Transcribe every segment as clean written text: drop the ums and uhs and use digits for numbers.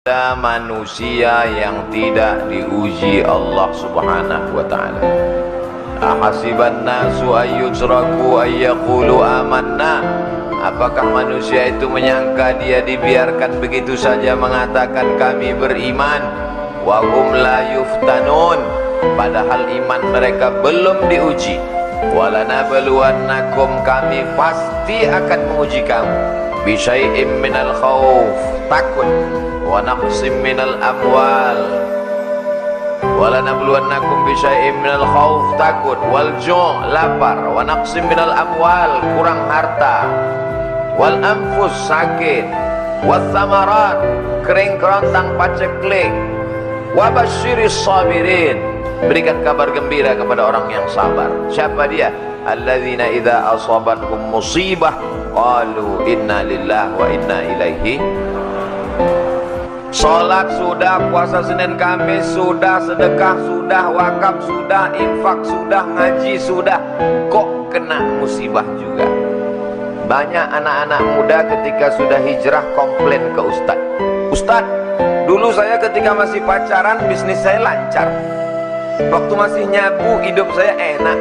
Ada manusia yang tidak diuji Allah Subhanahu wa ta'ala. Ahasiban nasu ayyutraku ayyaqulu amanna. Apakah manusia itu menyangka dia dibiarkan begitu saja mengatakan kami beriman, wa hum la yuftanun, padahal iman mereka belum diuji. Walanabluwannakum, kami pasti akan menguji kamu, bisyai'im minal khauf, takut, wa naqsim minal amwal. Walanabluwannakum bisyai'im minal khauf, takut, wal ju', lapar, wa naqsim minal amwal, kurang harta, wal anfus, sakit, was samarat, kering kerontang paceklik, wa basyiris sabirin, berikan kabar gembira kepada orang yang sabar. Siapa dia? Alladzina idza asabatkum musibah qalu inna lillahi wa inna ilaihi. Salat sudah, puasa Senin Kamis sudah, sedekah sudah, wakaf sudah, infak sudah, ngaji sudah, kok kena musibah juga. Banyak anak-anak muda ketika sudah hijrah komplain ke ustaz. Ustaz, dulu saya ketika masih pacaran bisnis saya lancar, waktu masih nyabu hidup saya enak.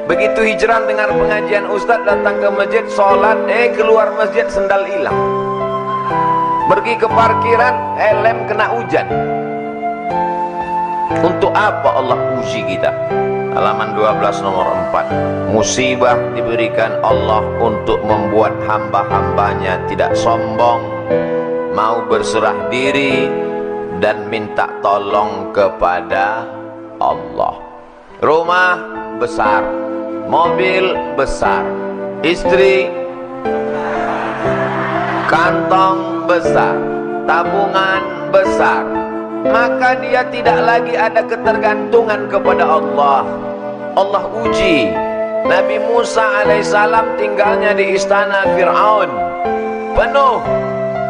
Begitu hijrah dengar pengajian ustaz, datang ke masjid, sholat, keluar masjid sendal hilang. Pergi ke parkiran, helm kena hujan. Untuk apa Allah uji kita? Halaman 12 nomor 4. Musibah diberikan Allah untuk membuat hamba-hambanya tidak sombong, mau berserah diri dan minta tolong kepada Allah. Rumah besar, mobil besar, istri, kantong besar, tabungan besar, maka dia tidak lagi ada ketergantungan kepada Allah. Allah uji. Nabi Musa alaihissalam tinggalnya di istana Fir'aun, penuh.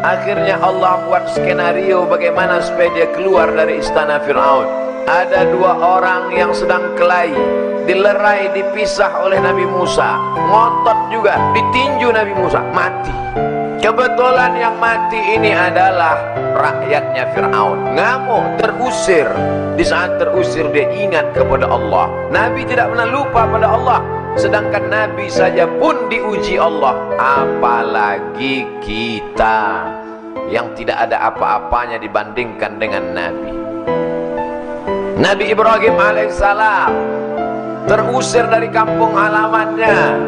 Akhirnya Allah buat skenario bagaimana supaya dia keluar dari istana Fir'aun. Ada dua orang yang sedang kelahi, dilerai, dipisah oleh Nabi Musa, ngotot juga, ditinju Nabi Musa, mati. Kebetulan yang mati ini adalah rakyatnya Fir'aun. Ngamuk, terusir. Di saat terusir dia ingat kepada Allah. Nabi tidak pernah lupa pada Allah. Sedangkan Nabi saja pun diuji Allah, apalagi kita yang tidak ada apa-apanya dibandingkan dengan Nabi. Nabi Ibrahim alaihissalam terusir dari kampung halamannya,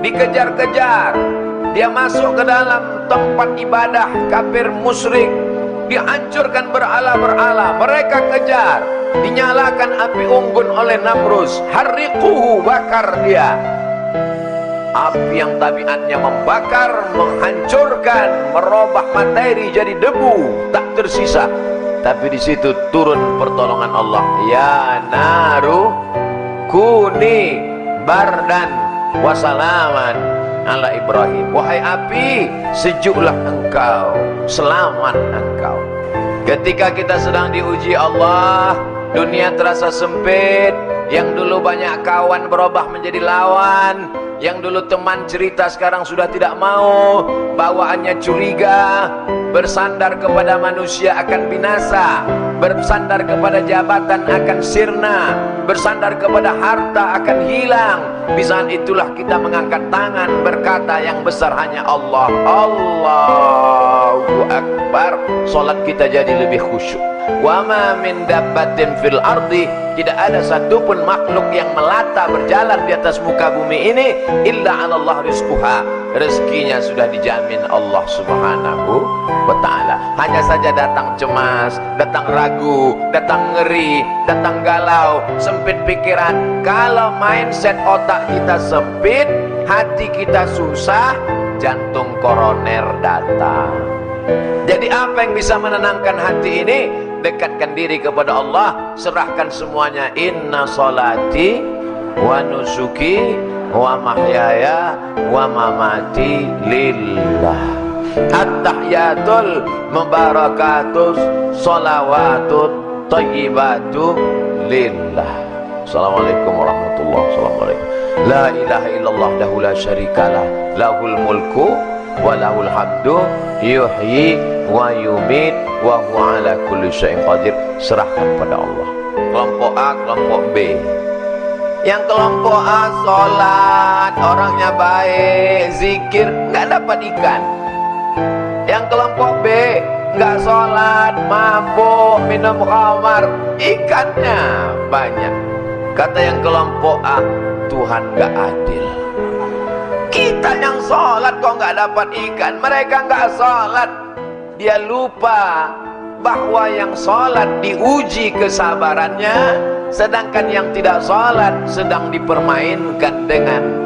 dikejar-kejar. Dia masuk ke dalam tempat ibadah kafir musyrik, dihancurkan berhala-berhala. Mereka kejar, dinyalakan api unggun oleh Namrus, harriquhu, bakar dia. Api yang tabiatnya membakar, menghancurkan, merubah materi jadi debu, tak tersisa. Tapi di situ turun pertolongan Allah. Ya naru kuni bardan wasalaman ala Ibrahim. Wahai api, sejuklah engkau, selamat engkau. Ketika kita sedang diuji Allah, dunia terasa sempit. Yang dulu banyak kawan berubah menjadi lawan. Yang dulu teman cerita sekarang sudah tidak mau. Bawaannya curiga. Bersandar kepada manusia akan binasa, bersandar kepada jabatan akan sirna, bersandar kepada harta akan hilang. Di saat itulah kita mengangkat tangan berkata yang besar hanya Allah. Allahu Akbar. Salat kita jadi lebih khusyuk. Wa ma min dabbatin fil ardi, tidak ada satupun makhluk yang melata berjalan di atas muka bumi ini illa 'alallah rizquha, rezekinya sudah dijamin Allah Subhanahu wa ta'ala. Hanya saja datang cemas, datang ragu, datang ngeri, datang galau, sempit pikiran. Kalau mindset otak kita sempit, hati kita susah, jantung koroner datang. Jadi apa yang bisa menenangkan hati ini? Dekatkan diri kepada Allah, serahkan semuanya. Inna salati wa nusuki wa mahyaya wa mamati lillah. At-tahiyatul mubarakatus salawatut tayyibatu lillah. Assalamualaikum warahmatullahi wabarakatuh. La ilaha illallah dahu la syarikalah, lahul mulku wa lahul hamdu, yuhyi wa yumit wa huwa ala kulli syai'in qadir. Serahkan pada Allah. Kelompok A, kelompok B. Yang kelompok A sholat, orangnya baik, zikir, nggak dapat ikan. Yang kelompok B nggak sholat, mabuk, minum khamar, ikannya banyak. Kata yang kelompok A, Tuhan nggak adil. Kita yang sholat kok nggak dapat ikan, mereka nggak sholat. Dia lupa bahwa yang sholat diuji kesabarannya, sedangkan yang tidak sholat sedang dipermainkan dengan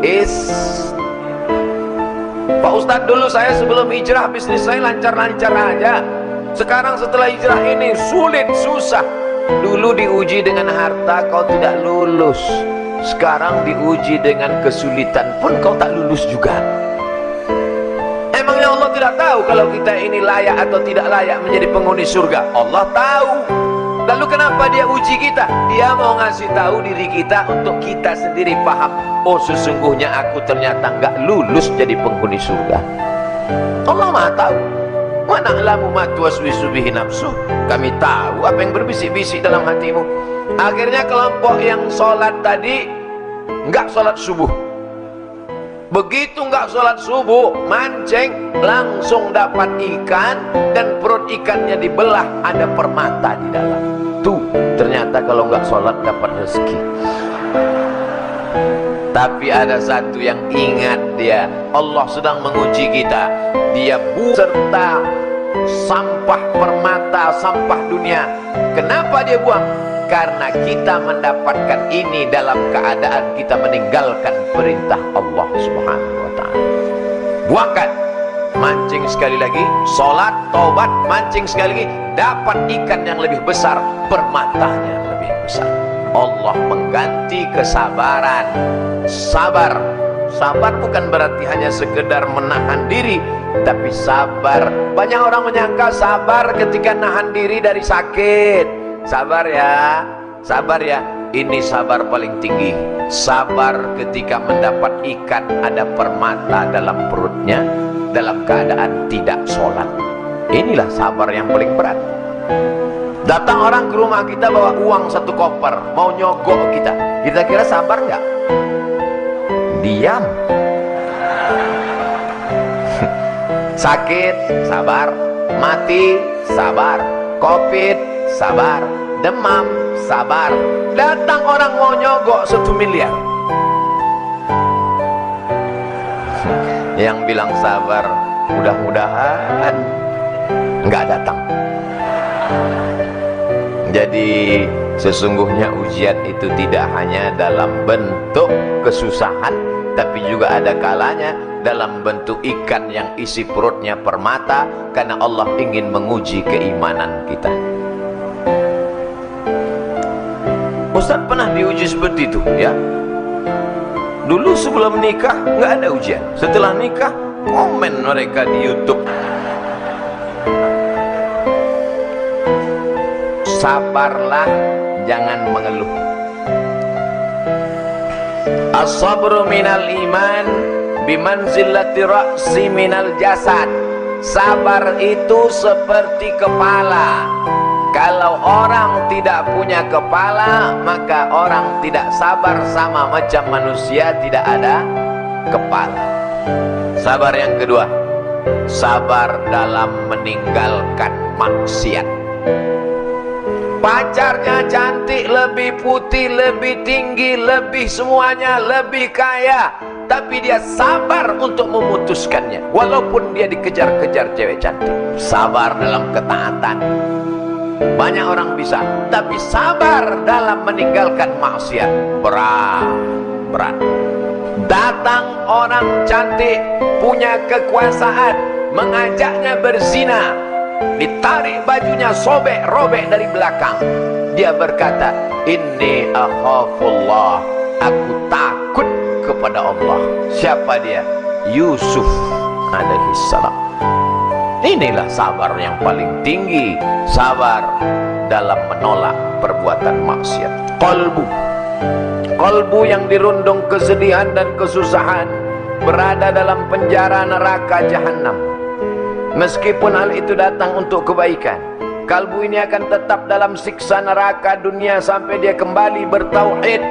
Pak Ustadz, dulu saya sebelum hijrah bisnis saya lancar-lancar aja. Sekarang setelah hijrah ini sulit, susah. Dulu diuji dengan harta, kau tidak lulus. Sekarang diuji dengan kesulitan pun kau tak lulus juga. Emangnya Allah tidak tahu kalau kita ini layak atau tidak layak menjadi penghuni surga? Allah tahu. Lalu kenapa dia uji kita? Dia mau ngasih tahu diri kita untuk kita sendiri paham. Oh, sesungguhnya aku ternyata nggak lulus jadi penghuni surga. Allah Maha tahu. Wa na'lamu ma tuwaswisu bihi nafsuh. Kami tahu apa yang berbisik-bisik dalam hatimu. Akhirnya kelompok yang sholat tadi nggak sholat subuh. Begitu nggak sholat subuh, mancing, langsung dapat ikan, dan perut ikannya dibelah, ada permata di dalam. Tuh, ternyata kalau nggak sholat dapat rezeki. Tapi ada satu yang ingat dia, Allah sedang menguji kita. Dia serta sampah permata, sampah dunia. Kenapa dia buang? Karena kita mendapatkan ini dalam keadaan kita meninggalkan perintah Allah Subhanahu wa ta'ala. Buangkan, mancing sekali lagi, sholat, taubat, mancing sekali lagi, dapat ikan yang lebih besar, permatanya lebih besar. Allah mengganti kesabaran. Sabar, sabar bukan berarti hanya sekedar menahan diri, tapi sabar. Banyak orang menyangka sabar ketika nahan diri dari sakit. Sabar ya, sabar ya. Ini sabar paling tinggi. Sabar ketika mendapat ikan ada permata dalam perutnya, dalam keadaan tidak sholat. Inilah sabar yang paling berat. Datang orang ke rumah kita bawa uang 1 koper, mau nyogok kita. Kita kira sabar nggak? Diam. Sakit, sabar. Mati, sabar. Covid, sabar. Demam, sabar. Datang orang mau nyogok 1 miliar. Yang bilang sabar, mudah-mudahan nggak datang. Jadi sesungguhnya ujian itu tidak hanya dalam bentuk kesusahan, tapi juga ada kalanya dalam bentuk ikan yang isi perutnya permata, karena Allah ingin menguji keimanan kita. Ustaz pernah diuji seperti itu ya. Dulu sebelum nikah nggak ada ujian, setelah nikah komen mereka di YouTube. Sabarlah, jangan mengeluh. As-sabru minal iman bimanzilati ra'si minal jasad. Sabar itu seperti kepala. Kalau orang tidak punya kepala, maka orang tidak sabar, sama macam manusia tidak ada kepala. Sabar yang kedua, sabar dalam meninggalkan maksiat. Pacarnya cantik, lebih putih, lebih tinggi, lebih semuanya, lebih kaya, tapi dia sabar untuk memutuskannya walaupun dia dikejar-kejar cewek cantik. Sabar dalam ketaatan. Banyak orang bisa, tapi sabar dalam meninggalkan maksiat berat. Datang orang cantik, punya kekuasaan, mengajaknya berzina, ditarik bajunya, sobek-robek dari belakang. Dia berkata, inni akhafullah, aku takut kepada Allah. Siapa dia? Yusuf alaihissalam. Inilah sabar yang paling tinggi, sabar dalam menolak perbuatan maksiat. Qalbu yang dirundung kesedihan dan kesusahan, berada dalam penjara neraka jahanam. meskipun hal itu datang untuk kebaikan. Kalbu ini akan tetap dalam siksa neraka dunia sampai dia kembali bertauhid.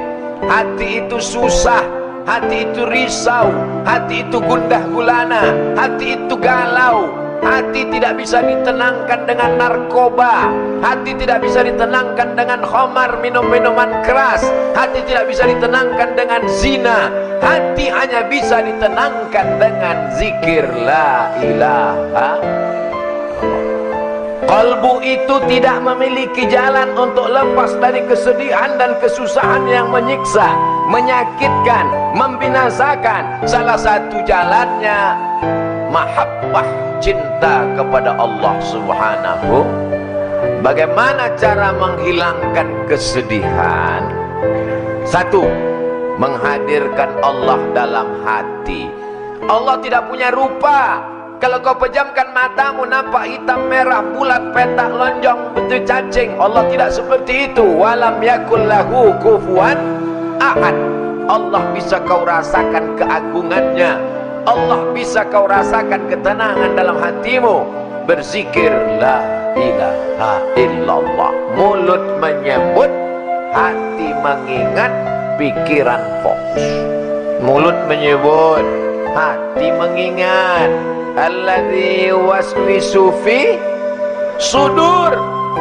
Hati itu susah, hati itu risau, hati itu gundah gulana, hati itu galau. Hati tidak bisa ditenangkan dengan narkoba, hati tidak bisa ditenangkan dengan khamar, minum-minuman keras, hati tidak bisa ditenangkan dengan zina, hati hanya bisa ditenangkan dengan zikir la ilaha. Qalbu itu tidak memiliki jalan untuk lepas dari kesedihan dan kesusahan yang menyiksa, menyakitkan, membinasakan. Salah satu jalannya mahabbah, cinta kepada Allah Subhanahu. Bagaimana cara menghilangkan kesedihan? Satu, menghadirkan Allah dalam hati. Allah tidak punya rupa. Kalau kau pejamkan matamu nampak hitam merah bulat petak lonjong bentuk cacing. Allah tidak seperti itu. Walam yakul lahu kufuwan ahad. Allah bisa kau rasakan keagungannya, Allah bisa kau rasakan ketenangan dalam hatimu. Berzikir la ilaha illallah, mulut menyebut, hati mengingat, pikiran fokus. Mulut menyebut, hati mengingat. Alladzi waswisu fi sudur.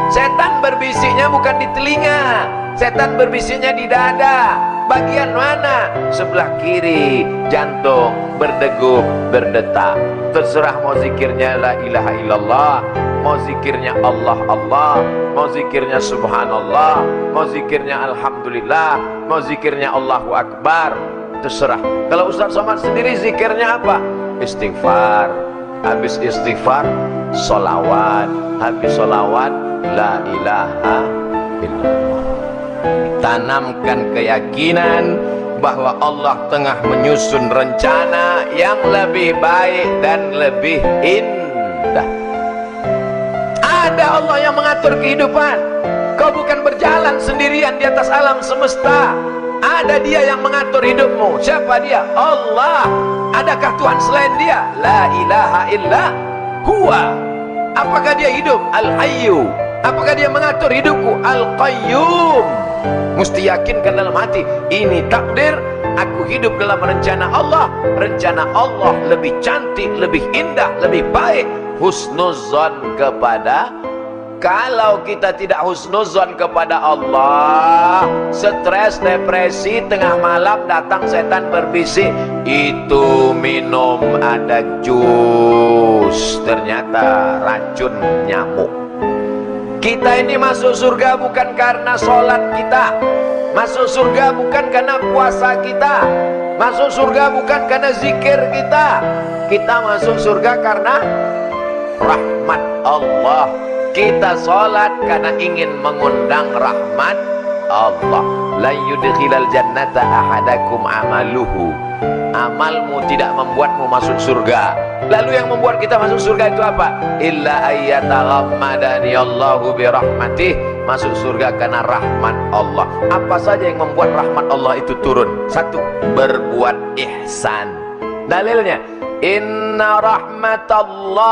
Setan berbisiknya bukan di telinga, setan berbisiknya di dada. Bagian mana? Sebelah kiri. Jantung berdegup, berdetak. Terserah mau zikirnya la ilaha illallah, mau zikirnya Allah Allah, mau zikirnya subhanallah, mau zikirnya alhamdulillah, mau zikirnya Allahu akbar. Terserah. Kalau Ustaz Somad sendiri zikirnya apa? Istighfar. Habis istighfar sholawat, habis sholawat la ilaha illallah. Tanamkan keyakinan bahwa Allah tengah menyusun rencana yang lebih baik dan lebih indah. Ada Allah yang mengatur kehidupan. Kau bukan berjalan sendirian di atas alam semesta. Ada Dia yang mengatur hidupmu. Siapa Dia? Allah. Adakah Tuhan selain Dia? La ilaha illa huwa. Apakah Dia hidup? Al-Hayyu. Apakah Dia mengatur hidupku? Al-Qayyum. Mesti yakinkan dalam hati, ini takdir, aku hidup dalam rencana Allah. Rencana Allah lebih cantik, lebih indah, lebih baik. Husnuzon kepada. Kalau kita tidak husnuzon kepada Allah, stres, depresi, tengah malam datang setan berbisik, itu minum ada jus, ternyata racun nyamuk. Kita ini masuk surga bukan karena sholat kita, masuk surga bukan karena puasa kita, masuk surga bukan karena zikir kita. Kita masuk surga karena rahmat Allah. Kita sholat karena ingin mengundang rahmat Allah. La yudkhilal jannata ahadakum amaluhu. Amalmu tidak membuatmu masuk surga. Lalu yang membuat kita masuk surga itu apa? Illa ayyataghammadani Allahu birahmatih. Masuk surga karena rahmat Allah. Apa saja yang membuat rahmat Allah itu turun? Satu, berbuat ihsan. Dalilnya, inna rahmatallah,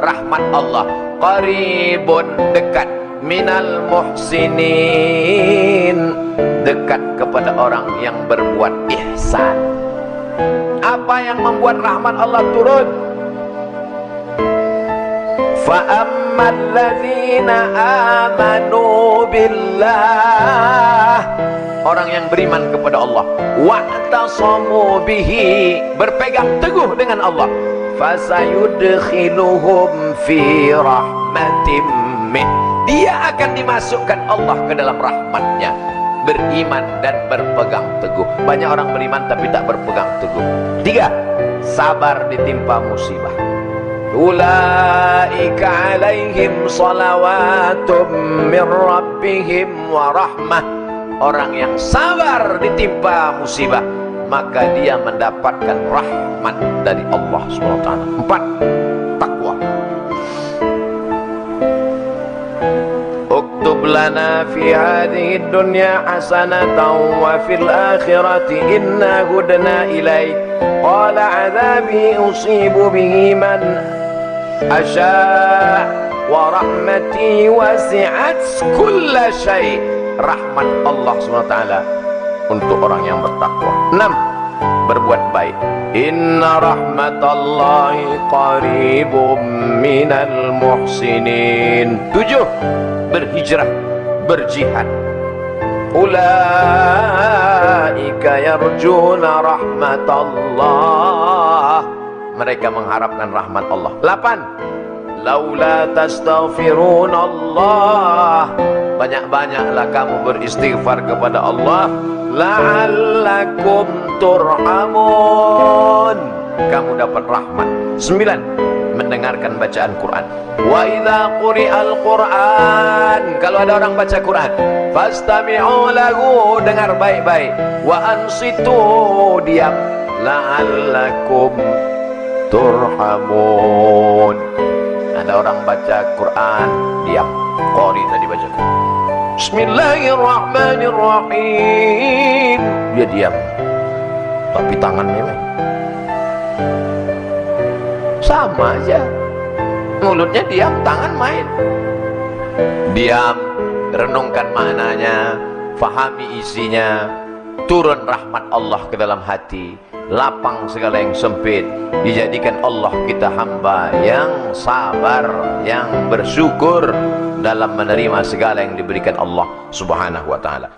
rahmat Allah qaribun, dekat, minal muhsinin, dekat kepada orang yang berbuat ihsan. Apa yang membuat rahmat Allah turun? Fa'ammal ladzina amanu billah, orang yang beriman kepada Allah, wa'tasamu bihi, berpegang teguh dengan Allah, fasayudkhiluhum fi rahmatim min, dia akan dimasukkan Allah ke dalam rahmatnya. Beriman dan berpegang teguh. Banyak orang beriman tapi tak berpegang teguh. Tiga, sabar ditimpa musibah. Ulaika alaihim salawatum min rabbihim wa rahmah. Orang yang sabar ditimpa musibah, maka dia mendapatkan rahmat dari Allah SWT. Empat, takwa. Uktub lana fi hadhihi dunya hasanatan wa fil akhirati inna hudna ilaik. Qala azabi usibu bihi man asya' wa rahmati wasi'at kulla syai'. Rahmat Allah SWT untuk orang yang bertakwa. 6. Berbuat baik. Inna rahmatallahi qaribum minal muhsinin. 7. Berhijrah, berjihad. Ulaika yarjuna rahmatallah. Mereka mengharapkan rahmat Allah. 8. Laula tastaghfirunallah. Banyak-banyaklah kamu beristighfar kepada Allah. La'allakum turhamun. Kamu dapat rahmat. 9. Mendengarkan bacaan Quran. Wa idza quri'al Quran. Kalau ada orang baca Quran, fastami'u lahu, dengar baik-baik. Wa ansitu, diam. La'allakum turhamun. Ada orang baca Quran, diam. Qari tadi baca Quran. Bismillahirrahmanirrahim. Dia diam. Tapi tangannya sama aja. Mulutnya diam, tangan main. Diam, renungkan maknanya, fahami isinya, turun rahmat Allah ke dalam hati, lapang segala yang sempit. Dijadikan Allah kita hamba yang sabar, yang bersyukur dalam menerima segala yang diberikan Allah Subhanahu wa ta'ala.